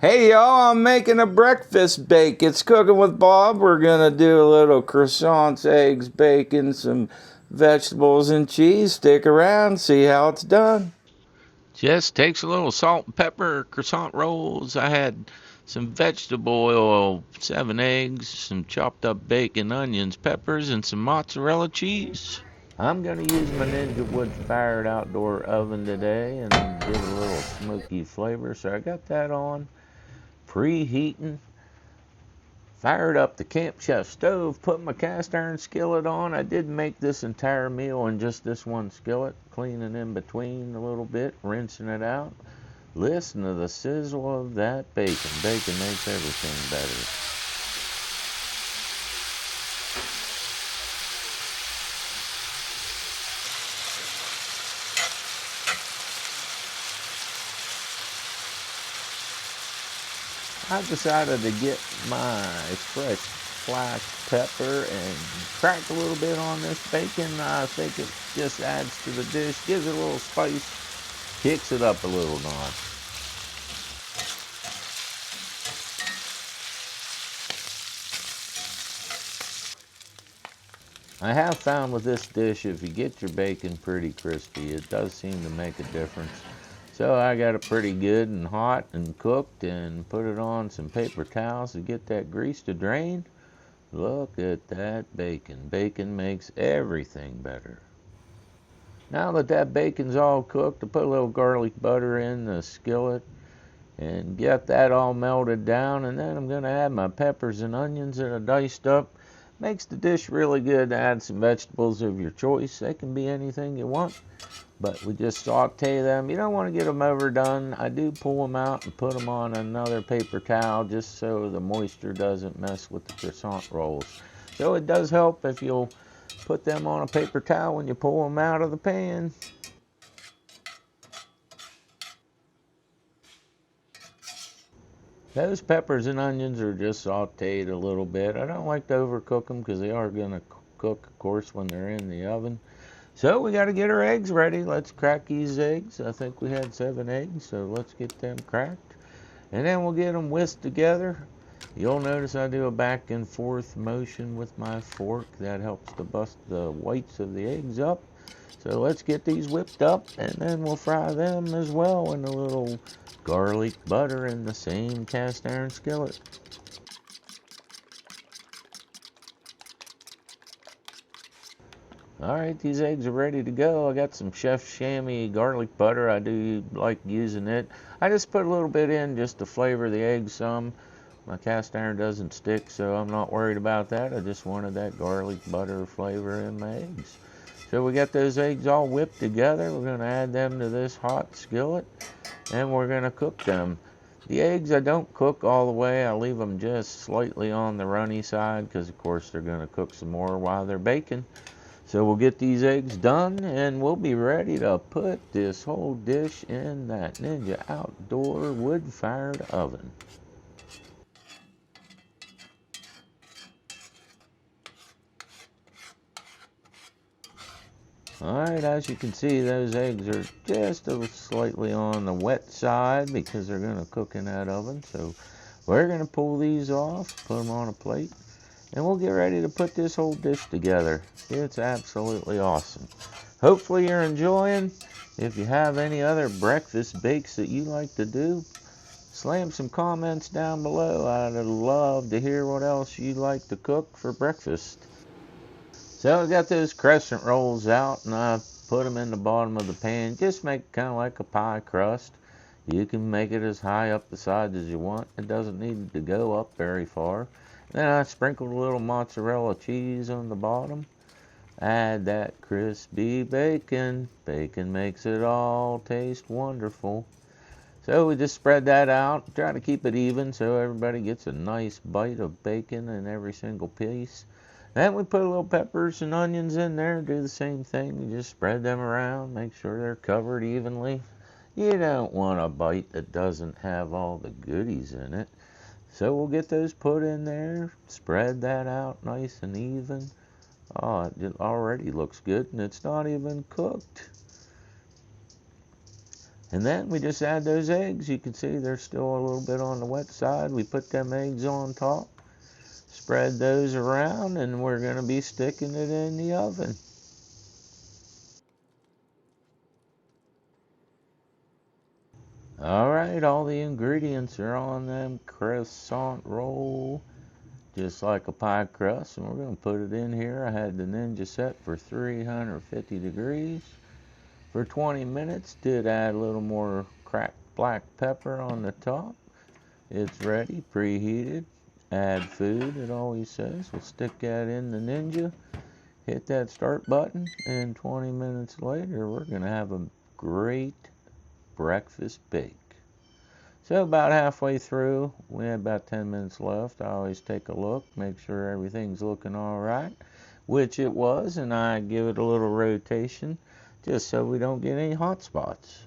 Hey y'all, I'm making a breakfast bake. It's Cooking with Bob. We're gonna do a little croissants, eggs, bacon, some vegetables and cheese. Stick around, see how it's done. Just takes a little salt and pepper, croissant rolls. I had some vegetable oil, 7 eggs, some chopped up bacon, onions, peppers, and some mozzarella cheese. I'm going to use my Ninja wood fired outdoor oven today and give it a little smoky flavor. So I got that on, preheating. Fired up the Camp Chef stove, put my cast iron skillet on. I did make this entire meal in just this one skillet, cleaning in between a little bit, rinsing it out. Listen to the sizzle of that bacon. Bacon makes everything better. I decided to get my fresh black pepper and crack a little bit on this bacon. I think it just adds to the dish, gives it a little spice, kicks it up a little notch. I have found with this dish, if you get your bacon pretty crispy, it does seem to make a difference. So I got it pretty good and hot and cooked and put it on some paper towels to get that grease to drain. Look at that bacon. Bacon makes everything better. Now that that bacon's all cooked, I put a little garlic butter in the skillet and get that all melted down, and then I'm going to add my peppers and onions that I diced up. Makes the dish really good to add some vegetables of your choice. They can be anything you want, but we just saute them. You don't want to get them overdone. I do pull them out and put them on another paper towel just so the moisture doesn't mess with the croissant rolls. So it does help if you'll put them on a paper towel when you pull them out of the pan. Those peppers and onions are just sauteed a little bit. I don't like to overcook them because they are going to cook, of course, when they're in the oven. So we got to get our eggs ready. Let's crack these eggs. I think we had 7 eggs, so let's get them cracked. And then we'll get them whisked together. You'll notice I do a back and forth motion with my fork. That helps to bust the whites of the eggs up. So let's get these whipped up, and then we'll fry them as well in a little garlic butter in the same cast iron skillet. Alright, these eggs are ready to go. I got some Chef Chamois garlic butter. I do like using it. I just put a little bit in just to flavor the eggs some. My cast iron doesn't stick, so I'm not worried about that. I just wanted that garlic butter flavor in my eggs. So we got those eggs all whipped together. We're going to add them to this hot skillet, and we're going to cook them. The eggs I don't cook all the way. I leave them just slightly on the runny side because, of course, they're going to cook some more while they're baking. So we'll get these eggs done, and we'll be ready to put this whole dish in that Ninja outdoor wood-fired oven. Alright, as you can see, those eggs are just slightly on the wet side because they're going to cook in that oven. So we're going to pull these off, put them on a plate, and we'll get ready to put this whole dish together. It's absolutely awesome. Hopefully you're enjoying. If you have any other breakfast bakes that you like to do, slam some comments down below. I'd love to hear what else you like to cook for breakfast. So I got those crescent rolls out, and I put them in the bottom of the pan. Just make it kind of like a pie crust. You can make it as high up the sides as you want. It doesn't need to go up very far. Then I sprinkled a little mozzarella cheese on the bottom. Add that crispy bacon. Bacon makes it all taste wonderful. So we just spread that out. Try to keep it even so everybody gets a nice bite of bacon in every single piece. Then we put a little peppers and onions in there. Do the same thing. You just spread them around. Make sure they're covered evenly. You don't want a bite that doesn't have all the goodies in it. So we'll get those put in there. Spread that out nice and even. Oh, it already looks good, and it's not even cooked. And then we just add those eggs. You can see they're still a little bit on the wet side. We put them eggs on top, spread those around, and we're going to be sticking it in the oven. All right, all the ingredients are on them croissant roll, just like a pie crust, and we're going to put it in here. I had the Ninja set for 350 degrees for 20 minutes. Did add a little more cracked black pepper on the top. It's ready, preheated. Add food, it always says. We'll stick that in the Ninja, hit that start button, and 20 minutes later, we're going to have a great breakfast bake. So about halfway through, we had about 10 minutes left. I always take a look, make sure everything's looking all right, which it was, and I give it a little rotation just so we don't get any hot spots.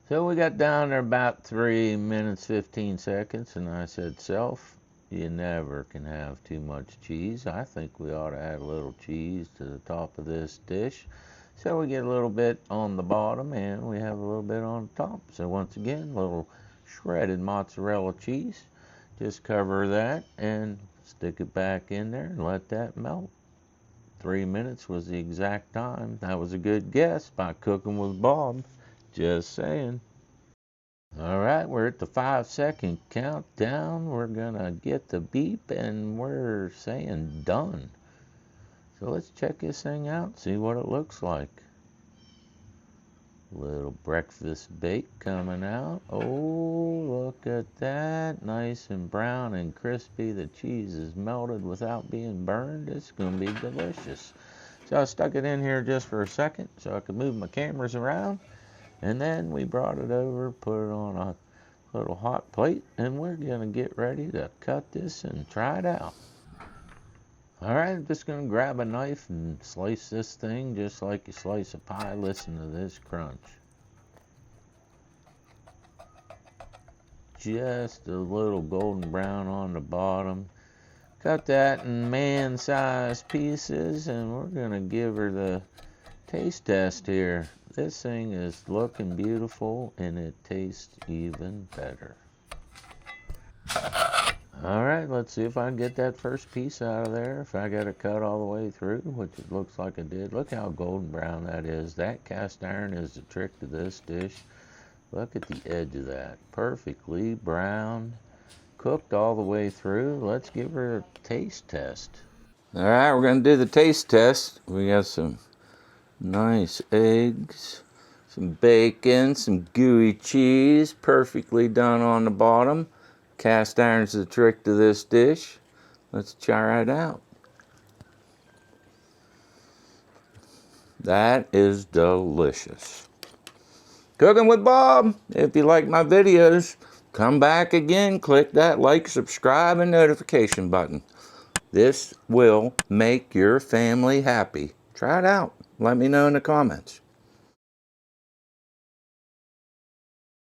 So we got down there about 3 minutes 15 seconds, and I said, Self, you never can have too much cheese. I think we ought to add a little cheese to the top of this dish. So we get a little bit on the bottom and we have a little bit on the top. So once again, a little shredded mozzarella cheese. Just cover that and stick it back in there and let that melt. 3 minutes was the exact time. That was a good guess by Cooking with Bob. Just saying. All right, we're at the 5-second countdown. We're gonna get the beep and we're saying done. So let's check this thing out, see what it looks like. Little breakfast bake coming out. Oh, look at that. Nice and brown and crispy. The cheese is melted without being burned. It's going to be delicious. So I stuck it in here just for a second so I could move my cameras around. And then we brought it over, put it on a little hot plate, and we're going to get ready to cut this and try it out. All right, I'm just going to grab a knife and slice this thing just like you slice a pie. Listen to this crunch. Just a little golden brown on the bottom. Cut that in man-sized pieces, and we're going to give her the taste test here. This thing is looking beautiful, and it tastes even better. All right, let's see if I can get that first piece out of there. If I got it cut all the way through, which it looks like I did. Look how golden brown that is. That cast iron is the trick to this dish. Look at the edge of that. Perfectly brown, cooked all the way through. Let's give her a taste test. All right, we're going to do the taste test. We got some nice eggs, some bacon, some gooey cheese, perfectly done on the bottom. Cast iron's the trick to this dish. Let's try it out. That is delicious. Cooking with Bob. If you like my videos, come back again, click that like, subscribe, and notification button. This will make your family happy. Try it out. Let me know in the comments.